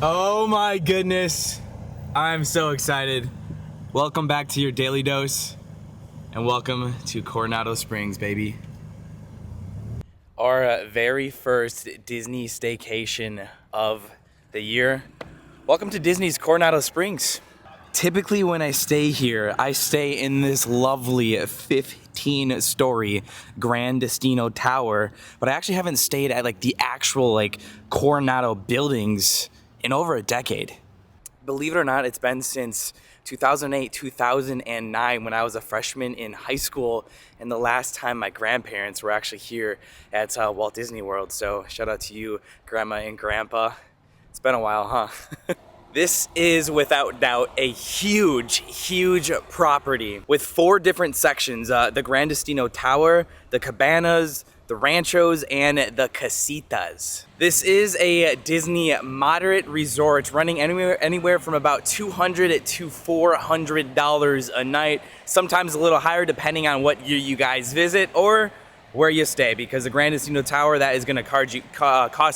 Oh my goodness, I'm so excited. Welcome back to your daily dose, and welcome to Coronado Springs, baby. Our very first Disney staycation of the year. Welcome to Disney's Coronado Springs. Typically when I stay here, I stay in this lovely 15-story Grand Destino Tower, but I actually haven't stayed at like the actual like Coronado buildings in over a decade. Believe it or not, it's been since 2008, 2009 when I was a freshman in high school, and the last time my grandparents were actually here at Walt Disney World. So shout out to you, Grandma and Grandpa. It's been a while, huh? This is without doubt a huge property with 4 different sections. The Grand Destino Tower, the Cabanas, the Ranchos, and the Casitas. This is a Disney moderate resort running anywhere from about $200 to $400 a night, sometimes a little higher depending on what year you guys visit or where you stay, because the Grand Destino Tower, that is gonna cost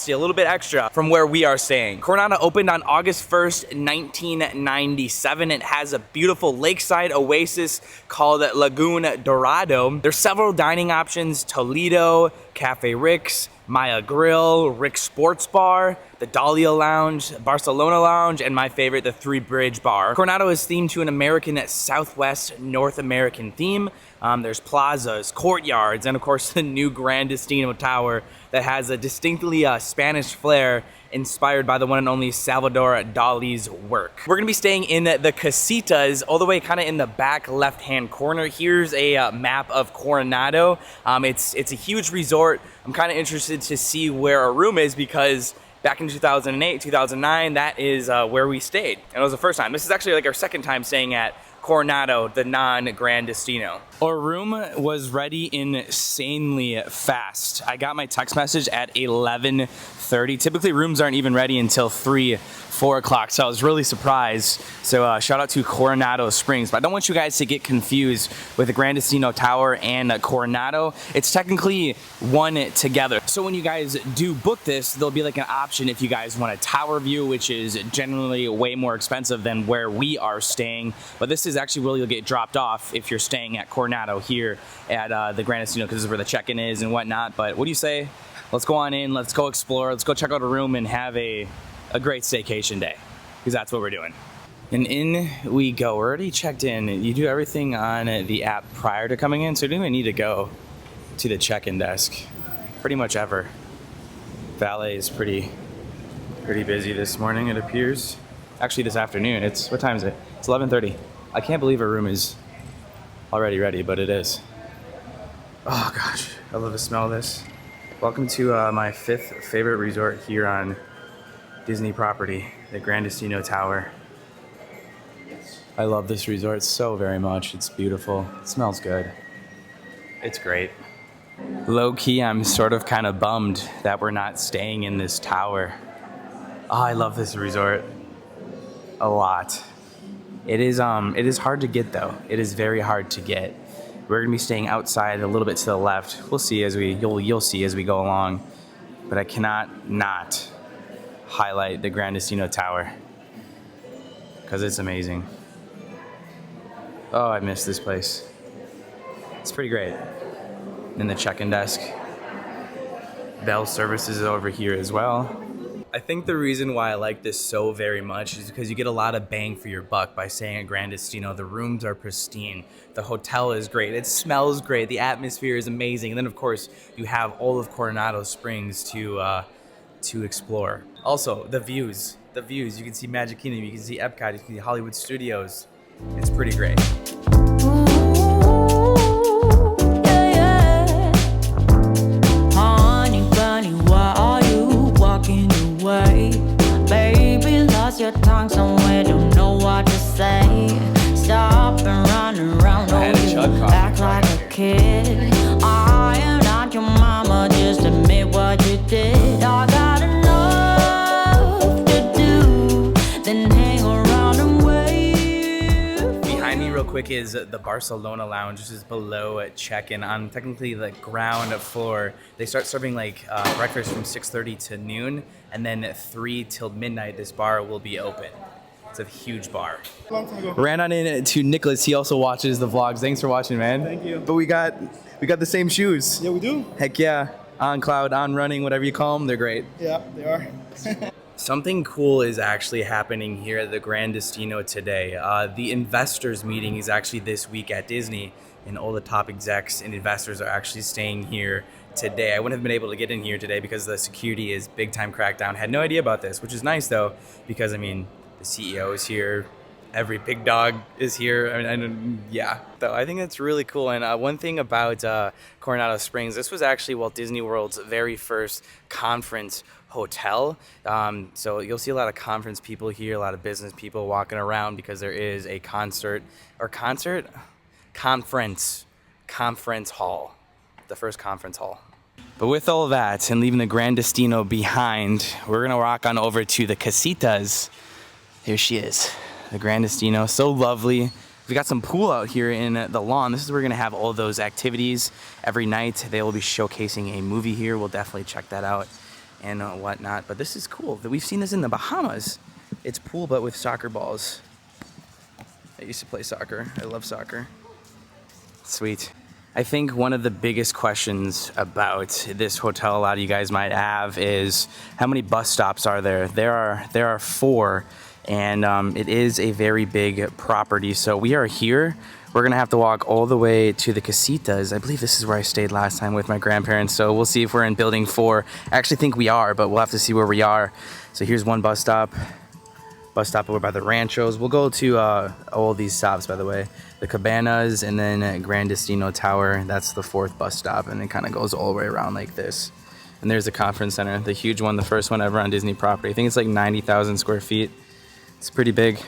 you a little bit extra from where we are staying. Coronado opened on August 1st, 1997. It has a beautiful lakeside oasis called Lagoon Dorado. There's several dining options: Toledo, Cafe Rick's, Maya Grill, Rick's Sports Bar, the Dahlia Lounge, Barcelona Lounge, and my favorite, the Three Bridge Bar. Coronado is themed to an American Southwest North American theme. There's plazas, courtyards, and of course the new Grand Destino Tower that has a distinctly Spanish flair inspired by the one and only Salvador Dali's work. We're gonna be staying in the Casitas, all the way kind of in the back left-hand corner. Here's a map of Coronado. It's a huge resort. I'm kind of interested to see where our room is, because back in 2008, 2009, that is where we stayed. And it was the first time. This is actually like our second time staying at Coronado, the non-Grand Destino. Our room was ready insanely fast. I got my text message at 11:30. Typically rooms aren't even ready until 3, 4 o'clock, so I was really surprised. So shout out to Coronado Springs. But I don't want you guys to get confused with the Grand Destino Tower and Coronado. It's technically one together. So when you guys do book this, there'll be like an option if you guys want a tower view, which is generally way more expensive than where we are staying. But this is actually where you'll get dropped off if you're staying at Coronado here at the Grand Destino, because this is where the check-in is and whatnot. But what do you say? Let's go on in, let's go explore, let's go check out a room and have a great staycation day, because that's what we're doing. And in we go. We're already checked in. You do everything on the app prior to coming in, so you don't even need to go to the check-in desk pretty much ever. Valet is pretty busy this morning, it appears. Actually this afternoon. What time is it? It's 11:30. I can't believe our room is already ready, but it is. Oh gosh, I love the smell of this. Welcome to my 5th favorite resort here on Disney property, the Grand Destino Tower. I love this resort so very much. It's beautiful. It smells good. It's great. Low key, I'm sort of kind of bummed that we're not staying in this tower. Oh, I love this resort a lot. It is hard to get though. It is very hard to get. We're gonna be staying outside a little bit to the left. We'll see you'll see as we go along. But I cannot not highlight the Grand Destino Tower, because it's amazing. Oh, I miss this place. It's pretty great. And the check-in desk. Bell services is over here as well. I think the reason why I like this so very much is because you get a lot of bang for your buck by staying at Grand Destino. The rooms are pristine. The hotel is great. It smells great. The atmosphere is amazing. And then, of course, you have all of Coronado Springs to explore. Also, the views. You can see Magic Kingdom. You can see Epcot. You can see Hollywood Studios. It's pretty great. Baby, lost your tongue somewhere, don't know what to say. Stop and run around, act like a kid. I am not your mama, just admit what you did. I got enough to do, then hang around and wait. Behind me real quick like is the Barcelona Lounge, which is below at check-in on technically the ground floor. They start serving like breakfast from 6:30 to noon, and then at 3 till midnight, this bar will be open. It's a huge bar. Ran on in to Nicholas. He also watches the vlogs. Thanks for watching, man. Thank you. But we got the same shoes. Yeah, we do. Heck yeah. On cloud, on running, whatever you call them, they're great. Yeah, they are. Something cool is actually happening here at the Grand Destino today. The investors meeting is actually this week at Disney, and all the top execs and investors are actually staying here today. I wouldn't have been able to get in here today because the security is big time crackdown. Had no idea about this, which is nice though, because I mean, the CEO is here. Every big dog is here. Yeah. So I think that's really cool. And one thing about Coronado Springs, this was actually Walt Disney World's very first conference hotel. So you'll see a lot of conference people here, a lot of business people walking around because there is a conference hall, the first conference hall. But with all that and leaving the Grand Destino behind, we're gonna rock on over to the Casitas. Here she is. The Grand Destino, so lovely. We got some pool out here in the lawn. This is where we're gonna have all those activities every night. They will be showcasing a movie here. We'll definitely check that out and whatnot. But this is cool. We've seen this in the Bahamas. It's pool, but with soccer balls. I used to play soccer. I love soccer. Sweet. I think one of the biggest questions about this hotel a lot of you guys might have is how many bus stops are there? There are 4. And it is a very big property. So we are here. We're gonna have to walk all the way to the Casitas. I believe this is where I stayed last time with my grandparents. So we'll see if we're in building 4. I actually think we are, but we'll have to see where we are. So here's one bus stop. Bus stop over by the Ranchos. We'll go to all these stops, by the way. The Cabanas and then Grand Destino Tower. That's the 4th bus stop, and it kind of goes all the way around like this. And there's the conference center, the huge one, the first one ever on Disney property. I think it's like 90,000 square feet. It's pretty big.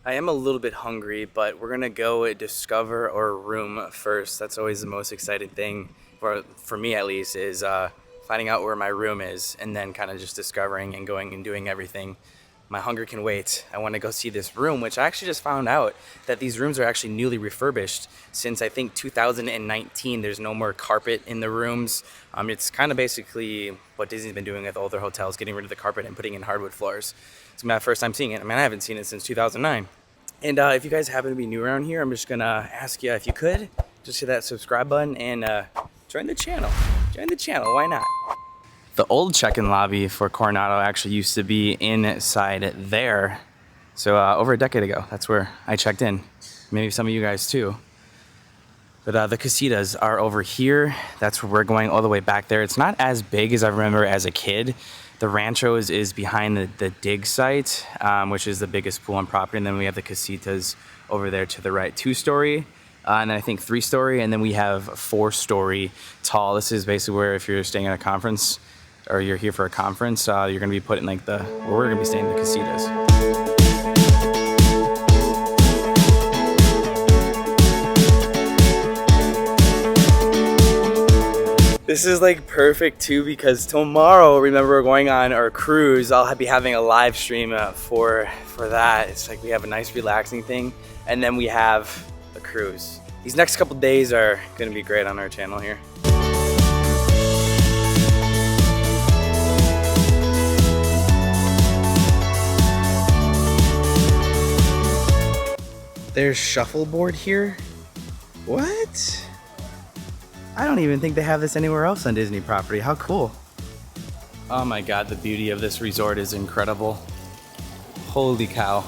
I am a little bit hungry, but we're gonna go discover our room first. That's always the most exciting thing, for me at least, is finding out where my room is and then kind of just discovering and going and doing everything. My hunger can wait. I want to go see this room, which I actually just found out that these rooms are actually newly refurbished since I think 2019. There's no more carpet in the rooms. It's kind of basically what Disney's been doing with all their hotels, getting rid of the carpet and putting in hardwood floors. It's my first time seeing it. I mean, I haven't seen it since 2009. And if you guys happen to be new around here, I'm just gonna ask you if you could just hit that subscribe button and join the channel. Join the channel, why not? The old check-in lobby for Coronado actually used to be inside there. So over a decade ago, that's where I checked in. Maybe some of you guys too. But the Casitas are over here. That's where we're going, all the way back there. It's not as big as I remember as a kid. The Ranchos is behind the dig site, which is the biggest pool on property. And then we have the Casitas over there to the right, 2-story. And then I think 3-story. And then we have 4-story tall. This is basically where if you're staying at a conference or you're here for a conference, you're going to be put in like where we're going to be staying, the Casitas. This is like perfect too because tomorrow, remember, we're going on our cruise. I'll be having a live stream for that. It's like we have a nice relaxing thing, and then we have the cruise. These next couple days are gonna be great on our channel here. There's shuffleboard here? What? I don't even think they have this anywhere else on Disney property. How cool. Oh my God, the beauty of this resort is incredible. Holy cow.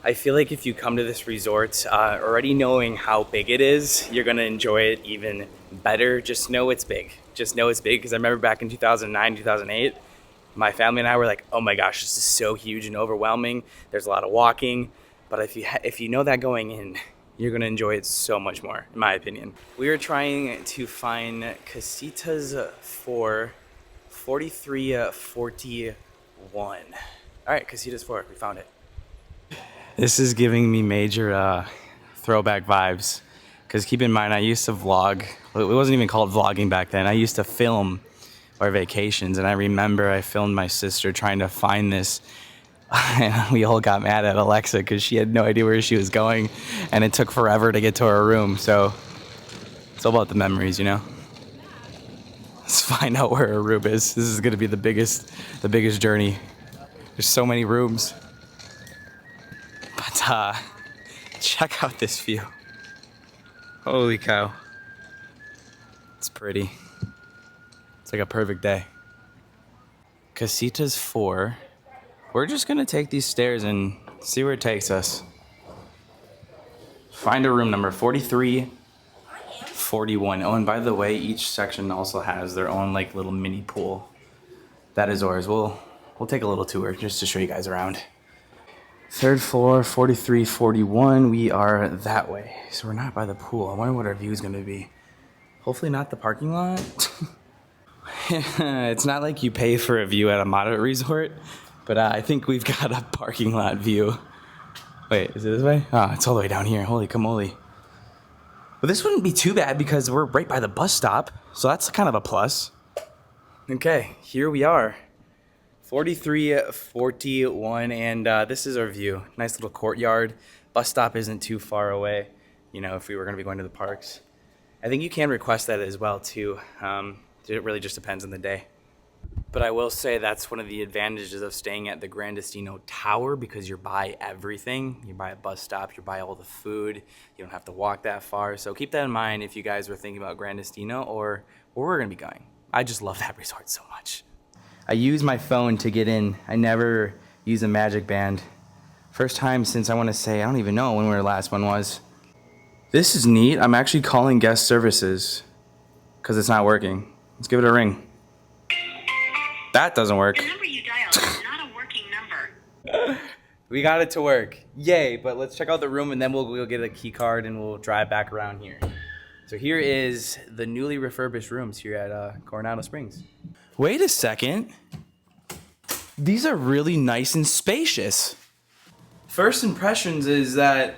I feel like if you come to this resort, already knowing how big it is, you're gonna enjoy it even better. Just know it's big. Just know it's big, because I remember back in 2009, 2008, my family and I were like, oh my gosh, this is so huge and overwhelming. There's a lot of walking. But if you know that going in, you're gonna enjoy it so much more, in my opinion. We are trying to find Casitas for 4341. All right, Casitas 4, we found it. This is giving me major throwback vibes. Because keep in mind, I used to vlog. It wasn't even called vlogging back then. I used to film our vacations, and I remember I filmed my sister trying to find this We all got mad at Alexa because she had no idea where she was going, and it took forever to get to her room. So it's all about the memories, you know. Let's find out where her room is. This is gonna be the biggest journey. There's so many rooms. But check out this view. Holy cow. It's pretty. It's like a perfect day. Casitas 4. We're just gonna take these stairs and see where it takes us. Find a room number 43, 41. Oh, and by the way, each section also has their own like little mini pool. That is ours. We'll take a little tour just to show you guys around. Third floor, 43, 41. We are that way. So we're not by the pool. I wonder what our view is gonna be. Hopefully not the parking lot. It's not like you pay for a view at a moderate resort, but I think we've got a parking lot view. Wait, is it this way? Oh, it's all the way down here. Holy camole. But this wouldn't be too bad because we're right by the bus stop, so that's kind of a plus. Okay, here we are. 43, 41, and this is our view. Nice little courtyard. Bus stop isn't too far away, you know, if we were going to be going to the parks. I think you can request that as well, too. It really just depends on the day. But I will say that's one of the advantages of staying at the Gran Destino Tower, because you're by everything. You buy a bus stop, you buy all the food, you don't have to walk that far. So keep that in mind if you guys were thinking about Gran Destino or where we're gonna be going. I just love that resort so much. I use my phone to get in. I never use a Magic Band. First time since I wanna say, I don't even know when our last one was. This is neat. I'm actually calling guest services because it's not working. Let's give it a ring. That doesn't work. The number you dialed is not a working number. We got it to work. Yay, but let's check out the room and then we'll get a key card and we'll drive back around here. So here is the newly refurbished rooms here at Coronado Springs. Wait a second. These are really nice and spacious. First impressions is that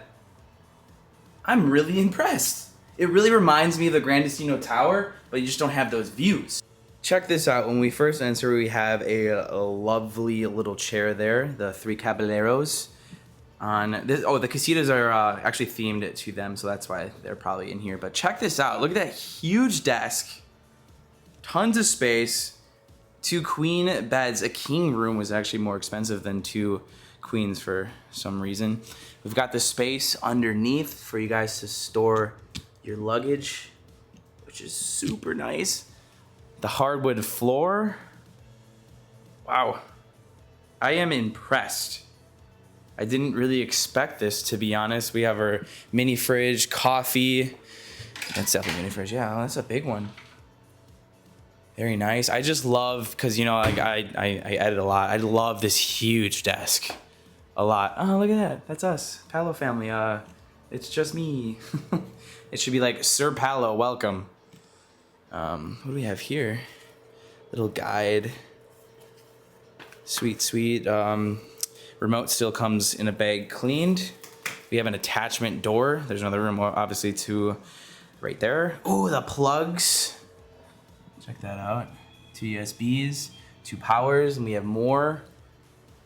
I'm really impressed. It really reminds me of the Gran Destino Tower, but you just don't have those views. Check this out. When we first enter, we have a lovely little chair there, the three caballeros. On this, oh, the casitas are actually themed to them, so that's why they're probably in here. But check this out. Look at that huge desk. Tons of space. 2 queen beds. A king room was actually more expensive than 2 queens for some reason. We've got the space underneath for you guys to store your luggage, which is super nice. The hardwood floor. Wow. I am impressed. I didn't really expect this, to be honest. We have our mini fridge, coffee. That's definitely a mini fridge. Yeah, that's a big one. Very nice. I just love, because, you know, like I edit a lot. I love this huge desk. A lot. Oh, look at that. That's us. Kwpallo family. It's just me. It should be like, Sir Kwpallo, welcome. What do we have here? Little guide. Sweet, sweet. Remote still comes in a bag cleaned. We have an attachment door. There's another room, obviously, to right there. Oh, the plugs. Check that out. 2 USBs, 2 powers, and we have more.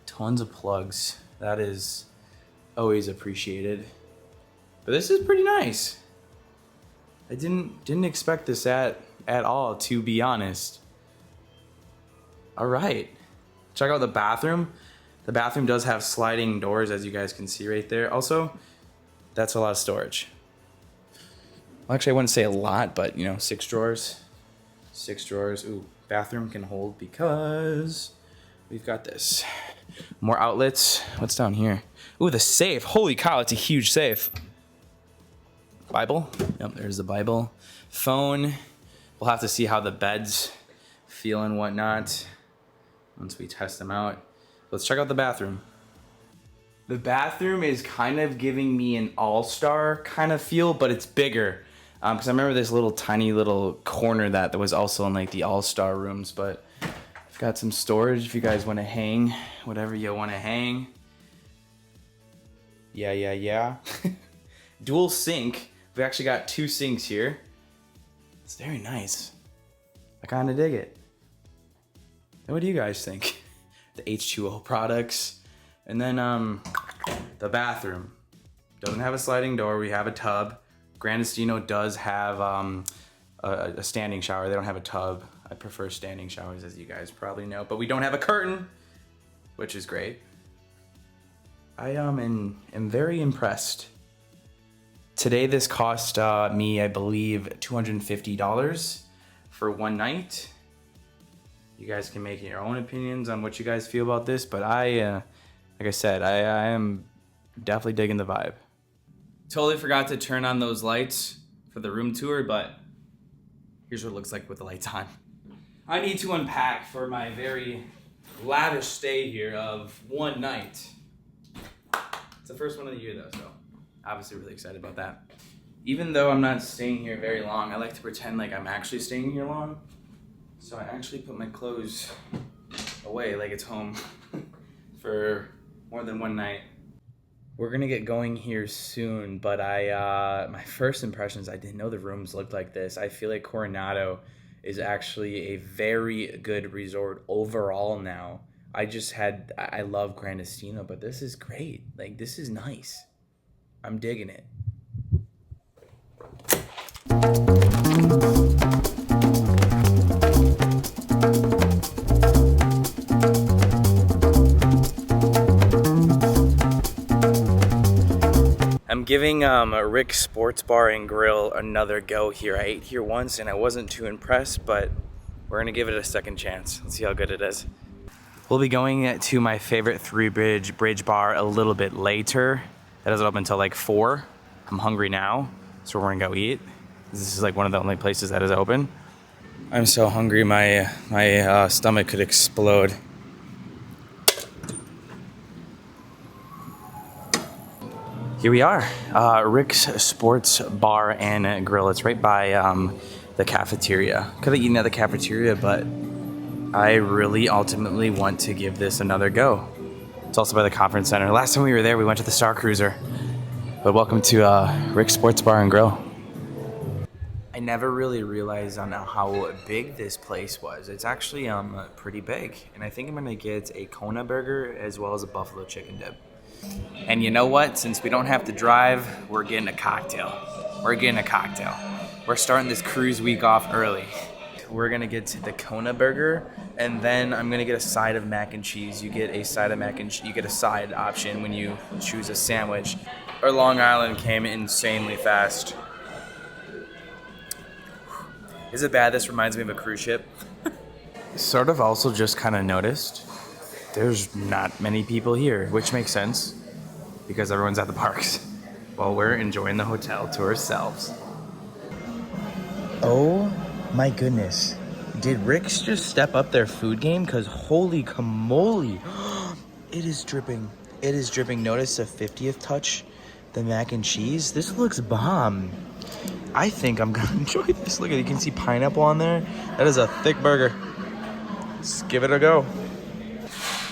Tons of plugs. That is always appreciated. But this is pretty nice. I didn't expect this at all, to be honest. All right. Check out the bathroom. The bathroom does have sliding doors, as you guys can see right there. Also, that's a lot of storage. Well, actually, I wouldn't say a lot, but, you know, 6 drawers. 6 drawers. Ooh, bathroom can hold because we've got this. More outlets. What's down here? Ooh, the safe. Holy cow, it's a huge safe. Bible. Yep, there's the Bible. Phone. We'll have to see how the beds feel and whatnot once we test them out. Let's check out the bathroom. The bathroom is kind of giving me an all-star kind of feel, but it's bigger. Because I remember this little tiny little corner that was also in like the all-star rooms, but I've got some storage if you guys want to hang whatever you want to hang. Yeah. Dual sink. We actually got 2 sinks here. It's very nice. I kind of dig it. And what do you guys think? The H2O products, And then the bathroom. Doesn't have a sliding door, we have a tub. Grandestino does have a standing shower. They don't have a tub. I prefer standing showers, as you guys probably know, but we don't have a curtain, which is great. I am very impressed. Today this cost me, I believe, $250 for one night. You guys can make your own opinions on what you guys feel about this, but like I said, I am definitely digging the vibe. Totally forgot to turn on those lights for the room tour, but here's what it looks like with the lights on. I need to unpack for my very lavish stay here of one night. It's the first one of the year though, so obviously really excited about that. Even though I'm not staying here very long, I like to pretend like I'm actually staying here long. So I actually put my clothes away like it's home for more than one night. We're gonna get going here soon, but my first impressions, I didn't know the rooms looked like this. I feel like Coronado is actually a very good resort overall now. I love Grandestino, but this is great. Like, this is nice. I'm digging it. I'm giving Rick's Sports Bar and Grill another go here. I ate here once and I wasn't too impressed, but we're gonna give it a second chance. Let's see how good it is. We'll be going to my favorite bridge bar a little bit later. It doesn't open until like 4. I'm hungry now, so we're gonna go eat. This is like one of the only places that is open. I'm so hungry, my stomach could explode. Here we are, Rick's Sports Bar and Grill. It's right by the cafeteria. Could have eaten at the cafeteria, but I really ultimately want to give this another go. It's also by the conference center. Last time we were there, we went to the Star Cruiser. But welcome to Rick's Sports Bar and Grill. I never really realized on how big this place was. It's actually pretty big. And I think I'm gonna get a Kona burger as well as a buffalo chicken dip. And you know what? Since we don't have to drive, we're getting a cocktail. We're starting this cruise week off early. We're gonna get the Kona burger, and then I'm gonna get a side of mac and cheese. You get a side of mac and cheese. You get a side option when you choose a sandwich. Our Long Island came insanely fast. Is it bad? This reminds me of a cruise ship. Sort of also just kind of noticed there's not many people here, which makes sense because everyone's at the parks while we're enjoying the hotel to ourselves. Oh my goodness. Did Rick's just step up their food game? Because holy camole. It is dripping. It is dripping. Notice the 50th touch, the mac and cheese. This looks bomb. I think I'm gonna enjoy this. Look at it, you can see pineapple on there. That is a thick burger. Let's give it a go.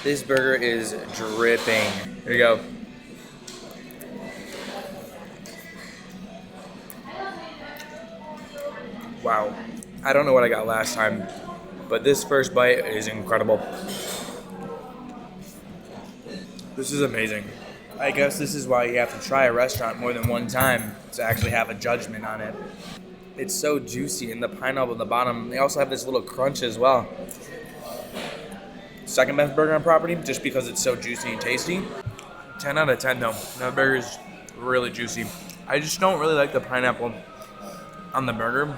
This burger is dripping. Here we go. Wow. I don't know what I got last time, but this first bite is incredible. This is amazing. I guess this is why you have to try a restaurant more than one time to actually have a judgment on it. It's so juicy, and the pineapple at the bottom. They also have this little crunch as well. Second best burger on property, just because it's so juicy and tasty. 10 out of 10 though. That burger is really juicy. I just don't really like the pineapple on the burger.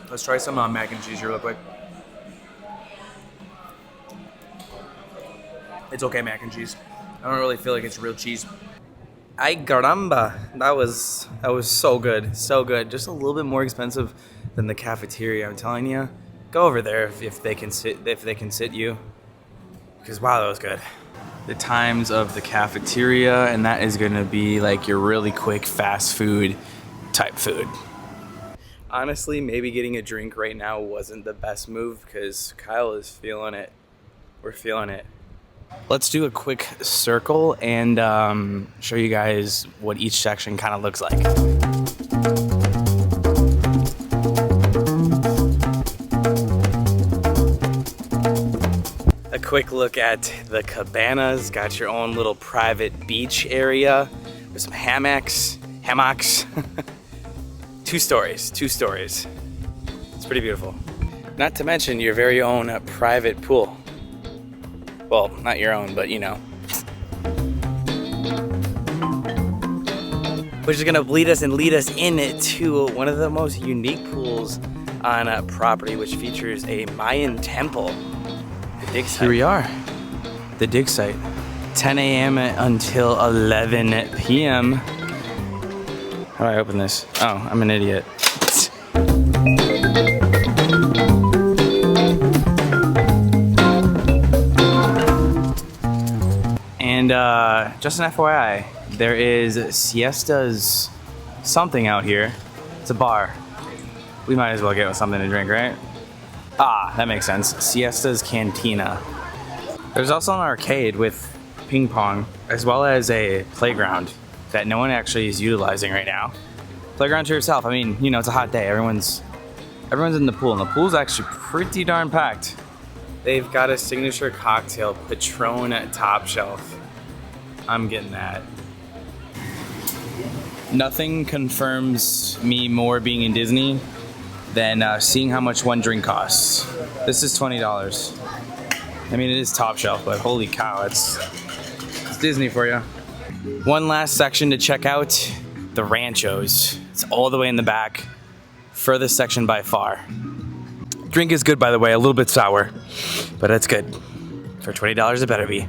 Let's try some mac and cheese here real quick. It's okay mac and cheese. I don't really feel like it's real cheese. Ay caramba, that was so good, so good. Just a little bit more expensive than the cafeteria. I'm telling you. Go over there if they can sit you, because wow, that was good. The times of the cafeteria, and that is gonna be like your really quick fast food type food. Honestly, maybe getting a drink right now wasn't the best move because Kyle is feeling it. We're feeling it. Let's do a quick circle and show you guys what each section kind of looks like. A Quick look at the Cabanas. Got your own little private beach area with some hammocks. Two stories. It's pretty beautiful. Not to mention your very own private pool. Well, not your own, but you know. Which is gonna lead us into one of the most unique pools on a property, which features a Mayan temple. The dig site. Here we are, the dig site. 10 a.m. until 11 p.m. How do I open this? Oh, I'm an idiot. And just an FYI, there is Siesta's something out here. It's a bar. We might as well get something to drink, right? Ah, that makes sense. Siesta's Cantina. There's also an arcade with ping pong, as well as a playground that no one actually is utilizing right now. Playground to yourself. I mean, you know, it's a hot day. Everyone's in the pool, and the pool's actually pretty darn packed. They've got a signature cocktail, Patron top shelf. I'm getting that. Nothing confirms me more being in Disney than seeing how much one drink costs. This is $20. I mean, it is top shelf, but holy cow, it's Disney for you. One last section to check out, the Ranchos. It's all the way in the back, furthest section by far. Drink is good, by the way, a little bit sour, but it's good. For $20, it better be.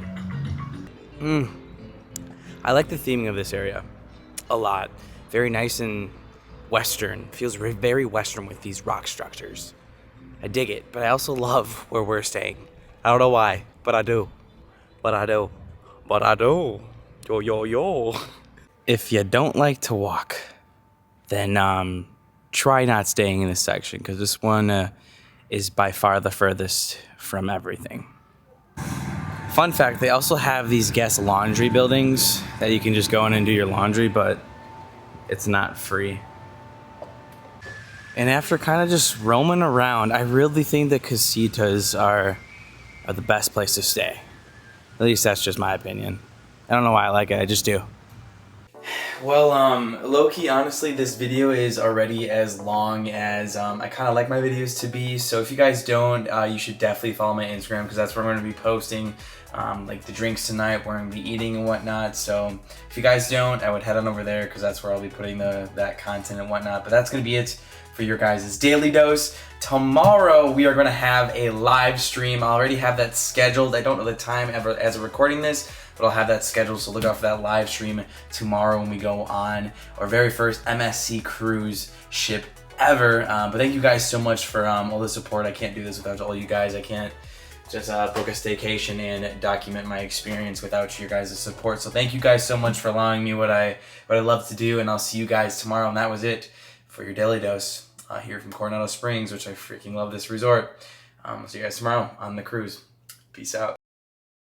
I like the theming of this area a lot. Very nice and Western. Feels very Western with these rock structures. I dig it, but I also love where we're staying. I don't know why, but I do. Yo. If you don't like to walk, then try not staying in this section, because this one is by far the furthest from everything. Fun fact, they also have these guest laundry buildings that you can just go in and do your laundry, but it's not free. And after kind of just roaming around, I really think the casitas are the best place to stay. At least that's just my opinion. I don't know why I like it, I just do. Well, low-key, honestly, this video is already as long as I kind of like my videos to be. So if you guys don't, you should definitely follow my Instagram, because that's where I'm going to be posting like the drinks tonight, where I'm going to be eating and whatnot. So if you guys don't, I would head on over there, because that's where I'll be putting that content and whatnot. But that's going to be it for your guys' daily dose. Tomorrow we are going to have a live stream. I already have that scheduled. I don't know the time ever as of recording this, but I'll have that scheduled, so look out for that live stream tomorrow when we go on our very first MSC cruise ship ever. But thank you guys so much for all the support. I can't do this without all you guys. I can't just book a staycation and document my experience without your guys' support. So thank you guys so much for allowing me what I love to do, and I'll see you guys tomorrow. And that was it for your daily dose here from Coronado Springs, which I freaking love this resort. I'll see you guys tomorrow on the cruise. Peace out.